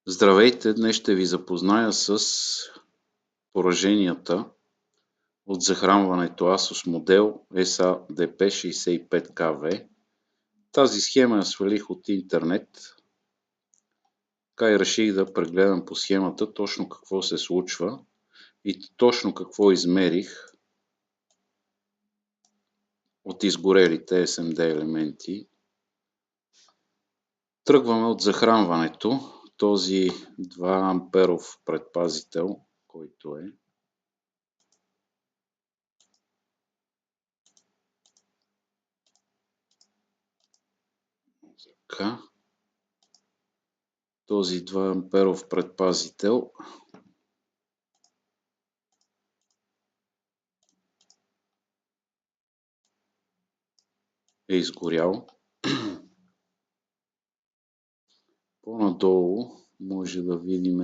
Здравейте! Днес ще ви запозная с пораженията от захранването Asus модел SA-DP65KV. Тази схема я свалих от интернет. Така и реших да прегледам по схемата точно какво се случва и точно какво измерих от изгорелите SMD елементи. Тръгваме от захранването. Този 2 амперов предпазител, който е така. Този 2 амперов предпазител е изгорял. По-надолу може да видим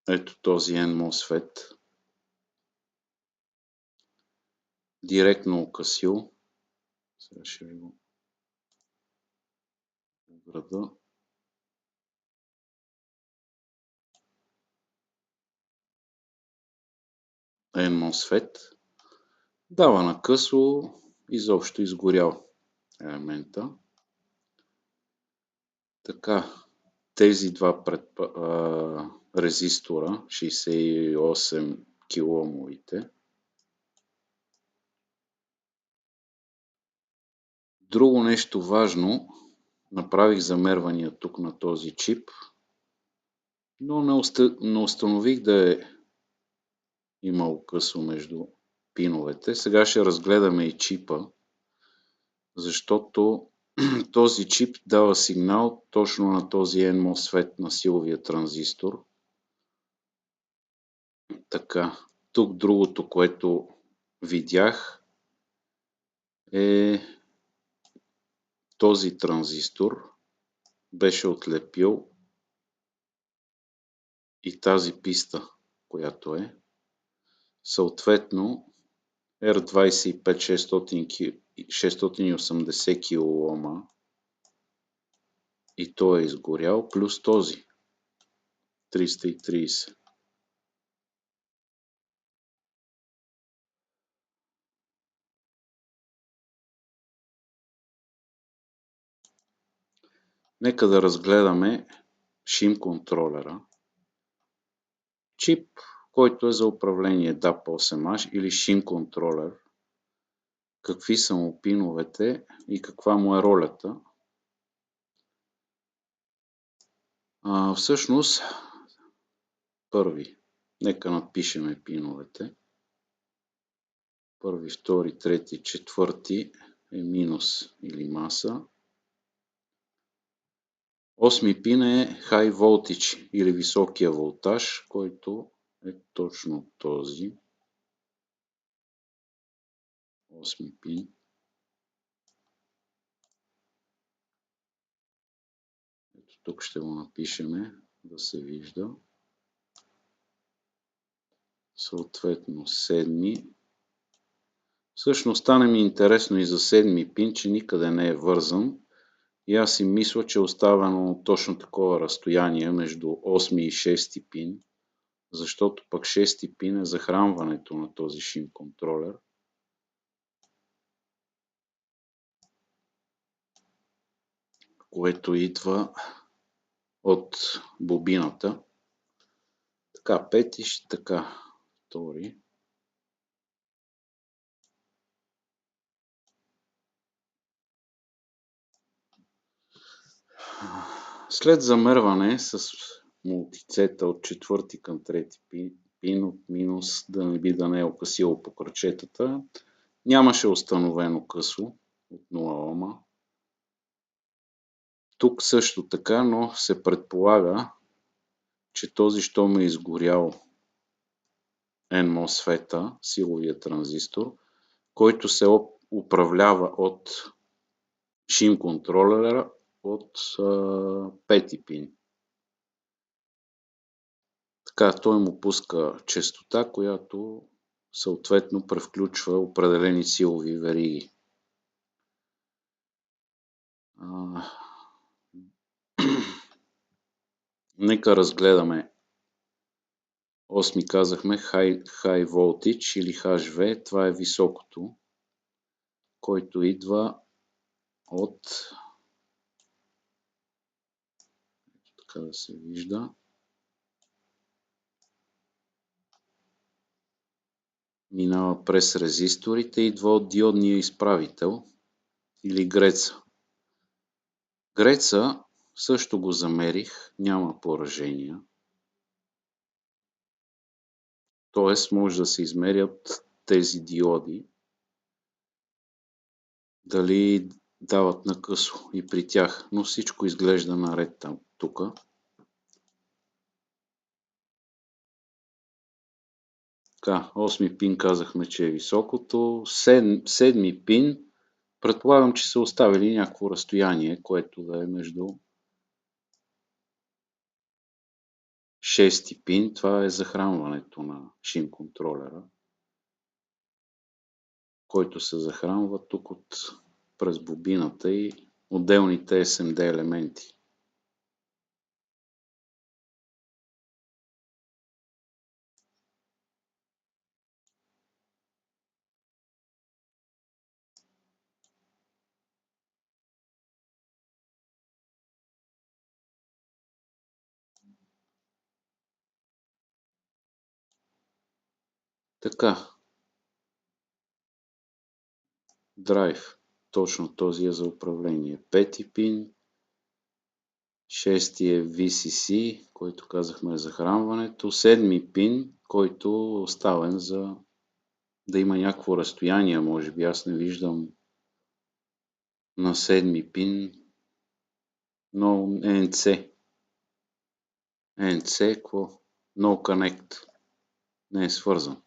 ето този NMOSFET. Директно окасил. Сега ще ви го ограда. NMOSFET. Дава на късо, изобщо изгорял елемента. Така, тези два резистора, 68 килоомовите. Друго нещо важно, направих замервания тук на този чип, но не установих да е имало късо между пиновете. Сега ще разгледаме и чипа, защото този чип дава сигнал точно на този NMOSFET на силовия транзистор. Така, тук другото, което видях е този транзистор беше отлепил и тази писта, която е. Съответно R25 680 кОм и той е изгорял, плюс този 330. Нека да разгледаме шим контролера. Чип, който е за управление DAP8H или шим контролер. Какви са му пиновете и каква му е ролята. Всъщност, първи, нека напишеме пиновете. Първи, втори, трети, четвърти е минус или маса. Осми пин е High Voltage или високия волтаж, който е точно този. Осми пин. Ето тук ще го напишеме да се вижда. Съответно седми. Всъщност стане ми интересно и за седми пин, че никъде не е вързан. И аз си мисля, че е оставено точно такова разстояние между 8 и 6 пин, защото пък 6 пин е захранването на този шим контролер. Което идва от бобината. Така, пети, така, втори. След замерване с мултицета от четвърти към трети пин от минус, да не би да не е окасило по кръчетата, нямаше установено късо от 0 ома. Тук също така, но се предполага, че този, щом е изгорял NMOSFET-а, силовия транзистор, който се управлява от шим контролера от пети пин. Така, той му пуска честота, която съответно превключва определени силови вериги. Нека разгледаме. 8 казахме High Voltage или HV. Това е високото, който идва от, така да се вижда, минава през резисторите, идва от диодния изправител или греца. Греца също го замерих, няма поражения. Тоест може да се измерят тези диоди, дали дават на късо и при тях, но всичко изглежда наред там, тук. Така, 8 пин казахме, че е високото. 7 пин, предполагам, че са оставили някакво разстояние, което да е между 6 пин. Това е захранването на шим контролера, който се захранва тук през бобината и отделните SMD елементи. Така, драйв, точно този е за управление. 5 пин, 6 е VCC, който казахме е захранването, 7 пин, който е оставен за да има някакво разстояние, може би аз не виждам на 7 пин, но NC. NC, какво? No Connect. Не е свързан.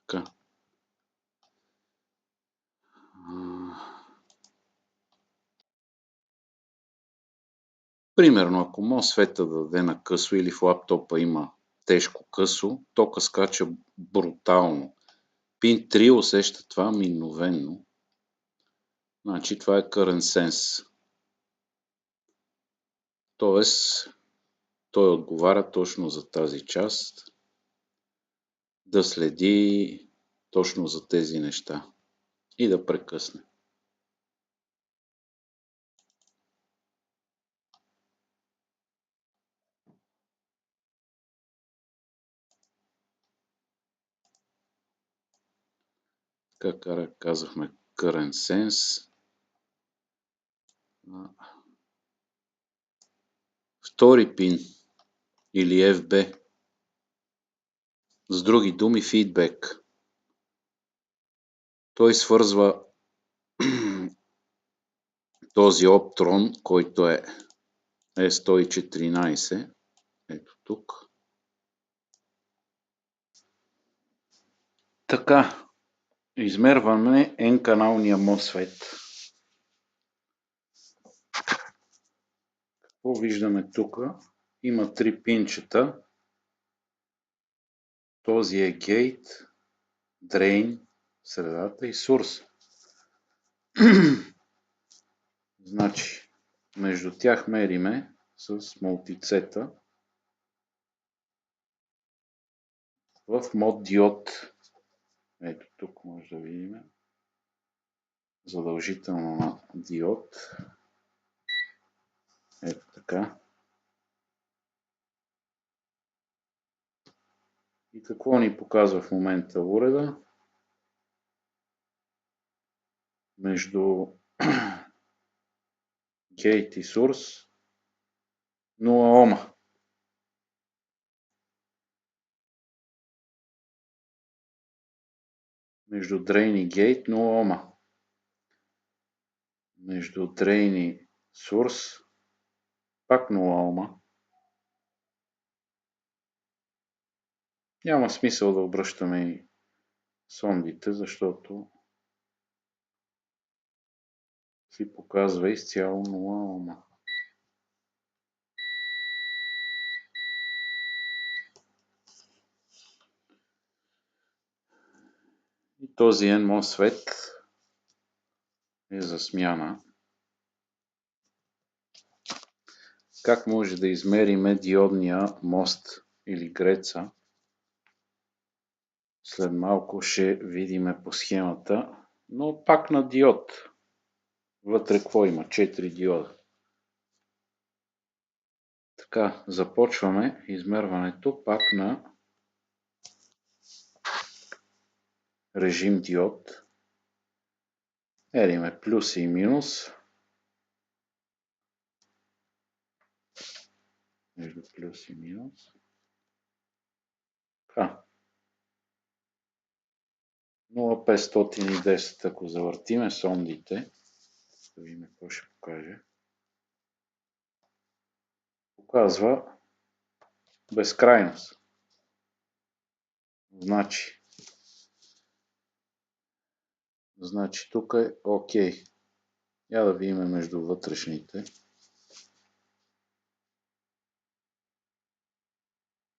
Така. Примерно, ако MOSFET-а да даде на късо или в лаптопа има тежко късо, тока скача брутално. Пин 3 усеща това мигновенно. Значи това е current sense. Тоест, той отговаря точно за тази част, да следи точно за тези неща и да прекъсне. Така казахме current sense. Втори пин или FB. С други думи, фидбек. Той свързва този оптрон, който е E114. Ето тук. Така, измерваме N-каналния MOSFET. Какво виждаме тук? Има 3 пинчета. Този е гейт, дрейн, средата и source. Значи, между тях мериме с мултицета в мод диод. Ето тук може да видим. Задължително на диод. Ето така. И какво ни показва в момента уреда? Между gate и source 0 ома. Между drain и gate 0 ома. Между drain и source пак 0 ома. Няма смисъл да обръщаме и сондите, защото си показва изцяло 0 ома. този N MOSFET е за смяна. Как може да измерим диодния мост или греца? След малко ще видим по схемата, но пак на диод. Вътре какво има? 4 диода. Така, започваме измерването пак на режим диод. Мериме плюс и минус. Между плюс и минус. Така. 0,510, ако завъртиме сондите, да видим какво ще покаже. Показва безкрайност. Значи тук е окей. Я да видим между вътрешните.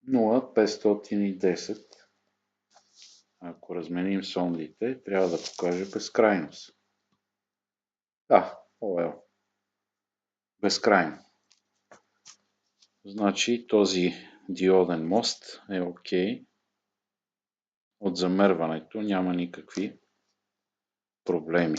0,510. Ако разменим сондите, трябва да покаже безкрайност. Да, ОЛ. Безкрайно. Значи този диоден мост е окей. От замерването няма никакви проблеми.